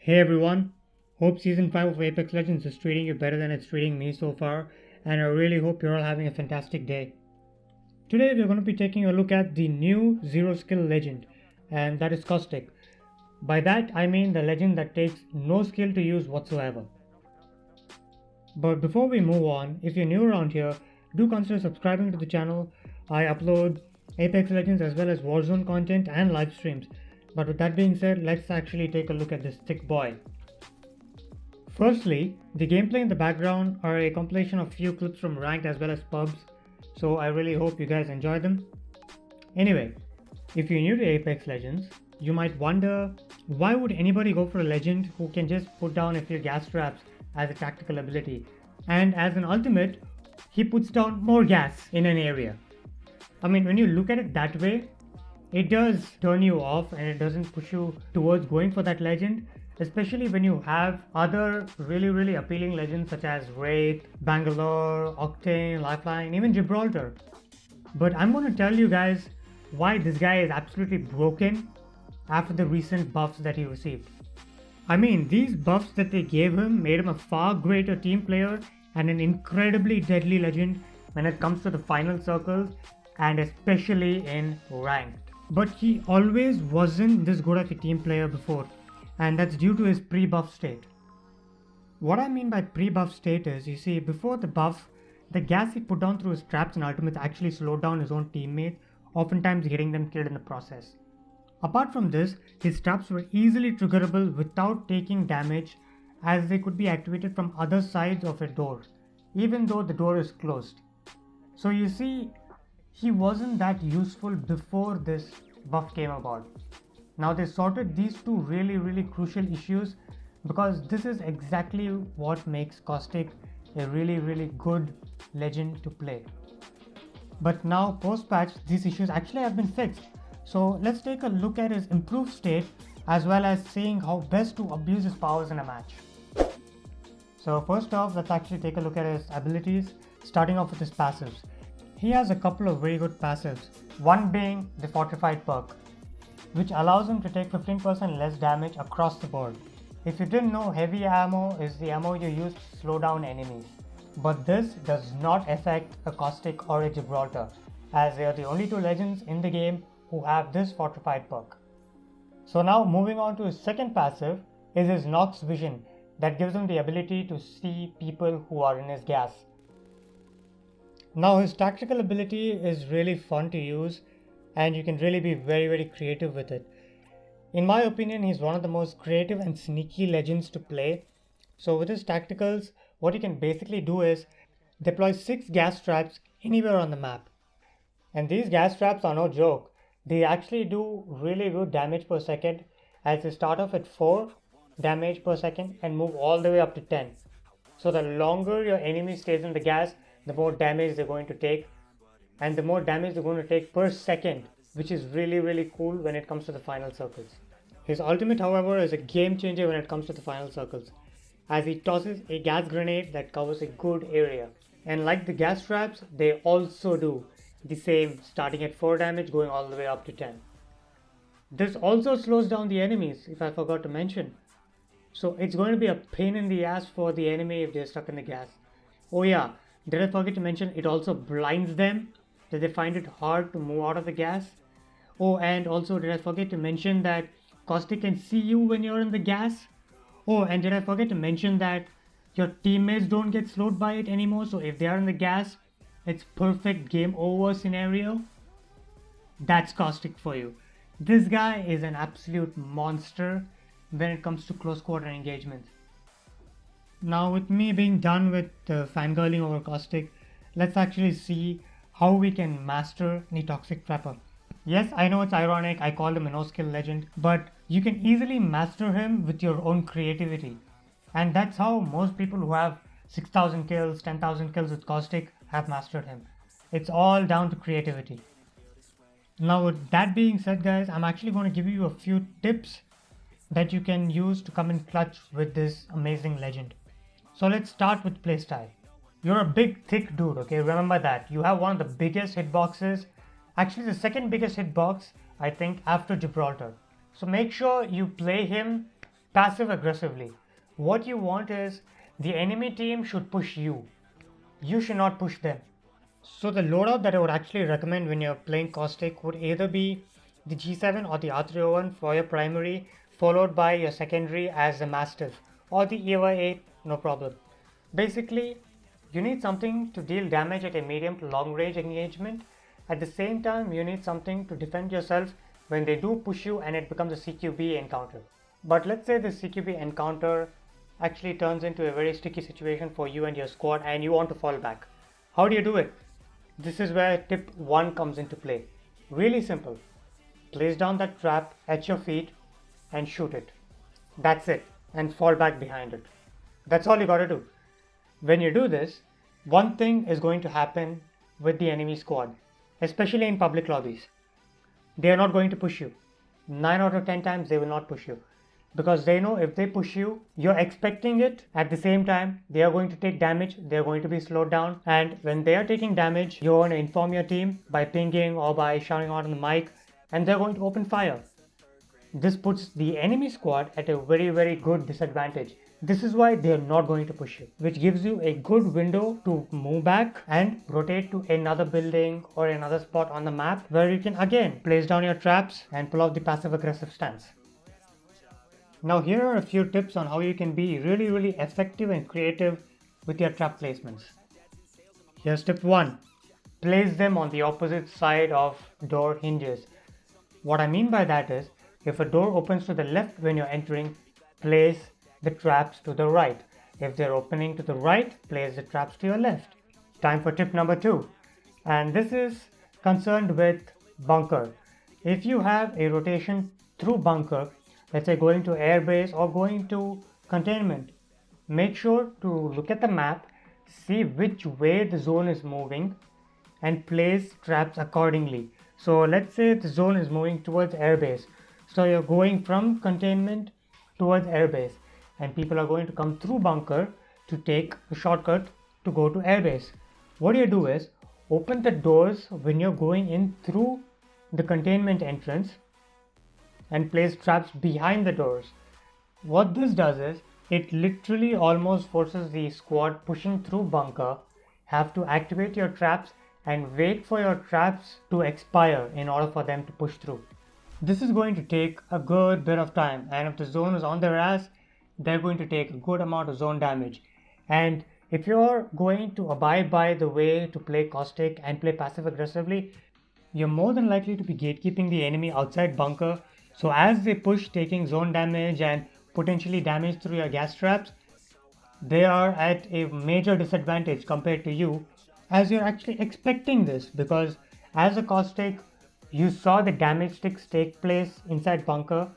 Hey everyone, hope Season 5 of Apex Legends is treating you better than it's treating me so far, and I really hope you're all having a fantastic day. Today we're going to be taking a look at the new zero skill legend, and that is Caustic. By that I mean the legend that takes no skill to use whatsoever. But before we move on, if you're new around here, do consider subscribing to the channel. I upload Apex Legends as well as Warzone content and live streams. But with that being said, let's actually take a look at this thick boy. Firstly, the gameplay in the background are a compilation of few clips from ranked as well as pubs, so I really hope you guys enjoy them. Anyway, if you're new to Apex Legends, you might wonder why would anybody go for a legend who can just put down a few gas traps as a tactical ability, and as an ultimate, he puts down more gas in an area. I mean, when you look at it that way, it does turn you off and it doesn't push you towards going for that legend, especially when you have other really appealing legends such as Wraith, Bangalore, Octane, Lifeline, even Gibraltar. But I'm going to tell you guys why this guy is absolutely broken after the recent buffs that he received. I mean, these buffs that they gave him made him a far greater team player and an incredibly deadly legend when it comes to the final circles and especially in ranked. But he always wasn't this good of a team player before, and that's due to his pre-buff state. What I mean by pre-buff state is, you see, before the buff, the gas he put down through his traps and ultimates actually slowed down his own teammates, oftentimes getting them killed in the process. Apart from this, his traps were easily triggerable without taking damage, as they could be activated from other sides of a door, even though the door is closed. So you see, he wasn't that useful before this buff came about. Now they sorted these two really crucial issues, because this is exactly what makes Caustic a really good legend to play. But now post-patch, these issues actually have been fixed. So let's take a look at his improved state as well as seeing how best to abuse his powers in a match. So first off, let's actually take a look at his abilities, starting off with his passives. He has a couple of very good passives, one being the Fortified perk, which allows him to take 15% less damage across the board. If you didn't know, heavy ammo is the ammo you use to slow down enemies. But this does not affect a Caustic or a Gibraltar, as they are the only two legends in the game who have this Fortified perk. So now moving on to his second passive is his Nox Vision, that gives him the ability to see people who are in his gas. Now his tactical ability is really fun to use and you can really be very creative with it. In my opinion, he's one of the most creative and sneaky legends to play. So with his tacticals, what you can basically do is deploy 6 gas traps anywhere on the map. And these gas traps are no joke. They actually do really good damage per second, as they start off at 4 damage per second and move all the way up to 10. So the longer your enemy stays in the gas, the more damage they're going to take, and the more damage they're going to take per second, which is really cool when it comes to the final circles. His ultimate, however, is a game changer when it comes to the final circles, as he tosses a gas grenade that covers a good area. And like the gas traps, they also do the same, starting at 4 damage going all the way up to 10. This also slows down the enemies, if I forgot to mention. So it's going to be a pain in the ass for the enemy if they're stuck in the gas. Oh yeah, did I forget to mention, it also blinds them, that they find it hard to move out of the gas. Oh, and also did I forget to mention that Caustic can see you when you're in the gas. Oh, and did I forget to mention that your teammates don't get slowed by it anymore, so if they are in the gas, it's perfect game over scenario. That's Caustic for you. This guy is an absolute monster when it comes to close quarter engagements. Now with me being done with fangirling over Caustic, let's actually see how we can master the Toxic Trapper. Yes, I know it's ironic, I called him a no-skill legend, but you can easily master him with your own creativity. And that's how most people who have 6,000 kills, 10,000 kills with Caustic have mastered him. It's all down to creativity. Now with that being said guys, I'm actually going to give you a few tips that you can use to come in clutch with this amazing legend. So let's start with playstyle. You're a big thick dude, okay, remember that. You have one of the biggest hitboxes, actually the second biggest hitbox I think after Gibraltar. So make sure you play him passive aggressively. What you want is the enemy team should push you. You should not push them. So the loadout that I would actually recommend when you're playing Caustic would either be the G7 or the R301 for your primary, followed by your secondary as the Mastiff, or the EVA 8, no problem. Basically, you need something to deal damage at a medium to long range engagement. At the same time, you need something to defend yourself when they do push you and it becomes a CQB encounter. But let's say the CQB encounter actually turns into a very sticky situation for you and your squad and you want to fall back. How do you do it? This is where tip 1 comes into play. Really simple. Place down that trap at your feet and shoot it. That's it. And fall back behind it. That's all you gotta do. When you do this, one thing is going to happen with the enemy squad, especially in public lobbies. They are not going to push you. 9 out of 10 times they will not push you. Because they know if they push you, you're expecting it. At the same time, they are going to take damage, they're going to be slowed down, and when they are taking damage, you're going to inform your team by pinging or by shouting out on the mic, and they're going to open fire. This puts the enemy squad at a very good disadvantage. This is why they are not going to push you, which gives you a good window to move back and rotate to another building or another spot on the map where you can again place down your traps and pull off the passive aggressive stance. Now here are a few tips on how you can be really effective and creative with your trap placements. Here's tip 1. Place them on the opposite side of door hinges. What I mean by that is, if a door opens to the left when you're entering, place the traps to the right. If they're opening to the right, place the traps to your left. Time for tip number 2. And this is concerned with bunker. If you have a rotation through bunker, let's say going to airbase or going to containment, make sure to look at the map, see which way the zone is moving and place traps accordingly. So let's say the zone is moving towards airbase. So you're going from containment towards airbase and people are going to come through bunker to take a shortcut to go to airbase. What you do is open the doors when you're going in through the containment entrance and place traps behind the doors. What this does is, it literally almost forces the squad pushing through bunker have to activate your traps and wait for your traps to expire in order for them to push through. This is going to take a good bit of time, and if the zone is on their ass, they're going to take a good amount of zone damage. And if you're going to abide by the way to play Caustic and play passive aggressively, you're more than likely to be gatekeeping the enemy outside bunker. So as they push, taking zone damage and potentially damage through your gas traps, they are at a major disadvantage compared to you, as you're actually expecting this, because as a Caustic, you saw the damage sticks take place inside bunker,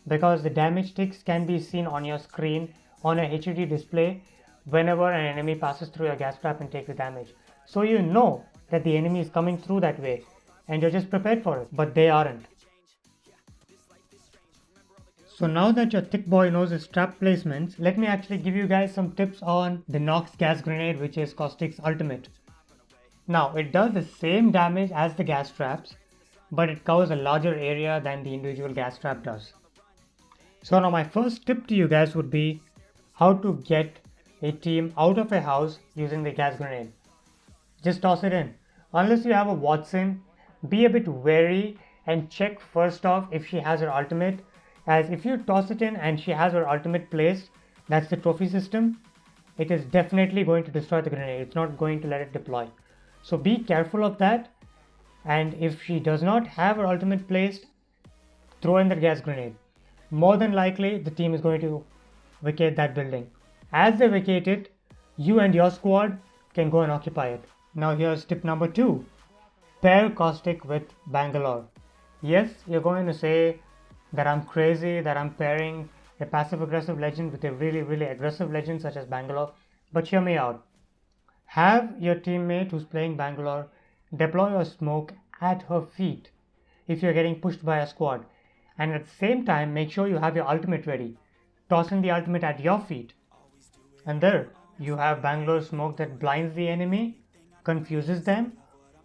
because the damage sticks can be seen on your screen on a HUD display whenever an enemy passes through your gas trap and takes the damage. So you know that the enemy is coming through that way and you're just prepared for it, but they aren't. So now that your thick boy knows his trap placements, let me actually give you guys some tips on the Nox gas grenade, which is Caustic's ultimate. Now it does the same damage as the gas traps, but it covers a larger area than the individual gas trap does. So now my first tip to you guys would be how to get a team out of a house using the gas grenade. Just toss it in. Unless you have a Watson, be a bit wary and check first off if she has her ultimate, as if you toss it in and she has her ultimate placed, that's the trophy system, it is definitely going to destroy the grenade. It's not going to let it deploy. So be careful of that, and if she does not have her ultimate placed, throw in the gas grenade. More than likely the team is going to vacate that building. As they vacate it, you and your squad can go and occupy it. Now here's tip number 2. Pair Caustic with Bangalore. Yes, you're going to say that I'm crazy, that I'm pairing a passive aggressive legend with a really aggressive legend such as Bangalore, but hear me out. Have your teammate who's playing Bangalore deploy your smoke at her feet if you're getting pushed by a squad, and at the same time make sure you have your ultimate ready. Toss in the ultimate at your feet, and there you have Bangalore smoke that blinds the enemy, confuses them.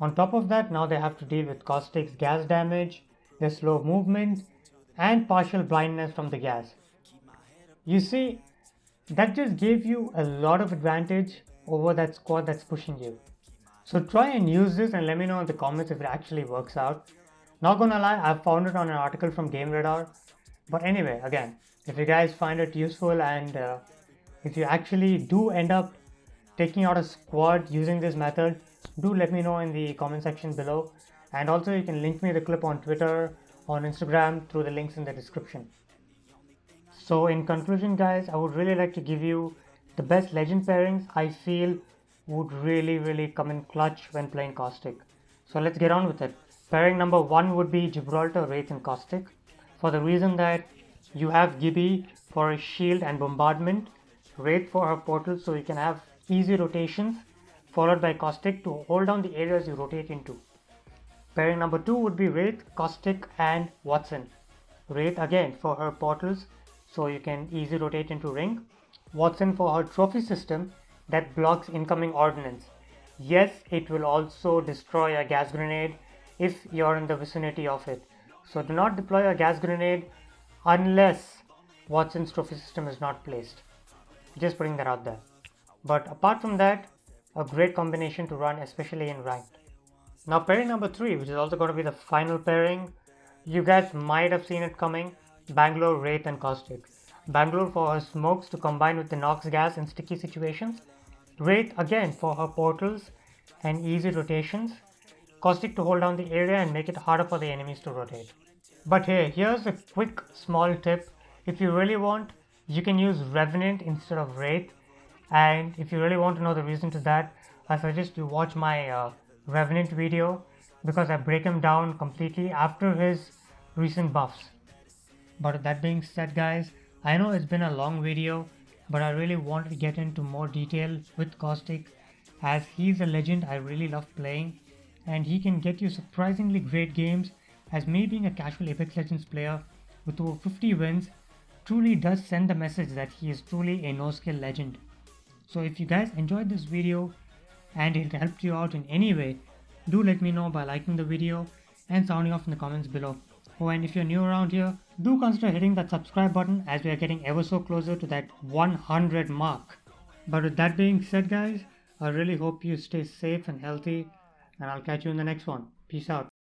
On top of that, now they have to deal with Caustic's gas damage, their slow movement, and partial blindness from the gas. You see, that just gave you a lot of advantage over that squad that's pushing you. So try and use this and let me know in the comments if it actually works out. Not gonna lie, I found it on an article from Game Radar. But anyway, again, if you guys find it useful and if you actually do end up taking out a squad using this method, do let me know in the comment section below. And also you can link me the clip on Twitter, on Instagram through the links in the description. So in conclusion guys, I would really like to give you the best legend pairings I feel would really come in clutch when playing Caustic. So let's get on with it. Pairing number 1 would be Gibraltar, Wraith and Caustic, for the reason that you have Gibby for his shield and bombardment, Wraith for her portal so you can have easy rotations, followed by Caustic to hold down the areas you rotate into. Pairing number 2 would be Wraith, Caustic and Watson. Wraith again for her portals so you can easy rotate into ring. Watson for her trophy system that blocks incoming ordnance. Yes, it will also destroy a gas grenade if you're in the vicinity of it. So do not deploy a gas grenade unless Watson's trophy system is not placed. Just putting that out there. But apart from that, a great combination to run, especially in ranked. Now pairing number 3, which is also going to be the final pairing, you guys might have seen it coming. Bangalore, Wraith and Caustic. Bangalore for her smokes to combine with the Nox gas in sticky situations. Wraith again for her portals and easy rotations. Caustic to hold down the area and make it harder for the enemies to rotate. But hey, here's a quick small tip. If you really want, you can use Revenant instead of Wraith. And if you really want to know the reason to that, I suggest you watch my Revenant video because I break him down completely after his recent buffs. But with that being said guys, I know it's been a long video, but I really wanted to get into more detail with Caustic as he's a legend I really love playing and he can get you surprisingly great games, as me being a casual Apex Legends player with over 50 wins truly does send the message that he is truly a no-skill legend. So if you guys enjoyed this video and it helped you out in any way, do let me know by liking the video and sounding off in the comments below. Oh, and if you're new around here, do consider hitting that subscribe button as we are getting ever so closer to that 100 mark. But with that being said guys, I really hope you stay safe and healthy and I'll catch you in the next one. Peace out.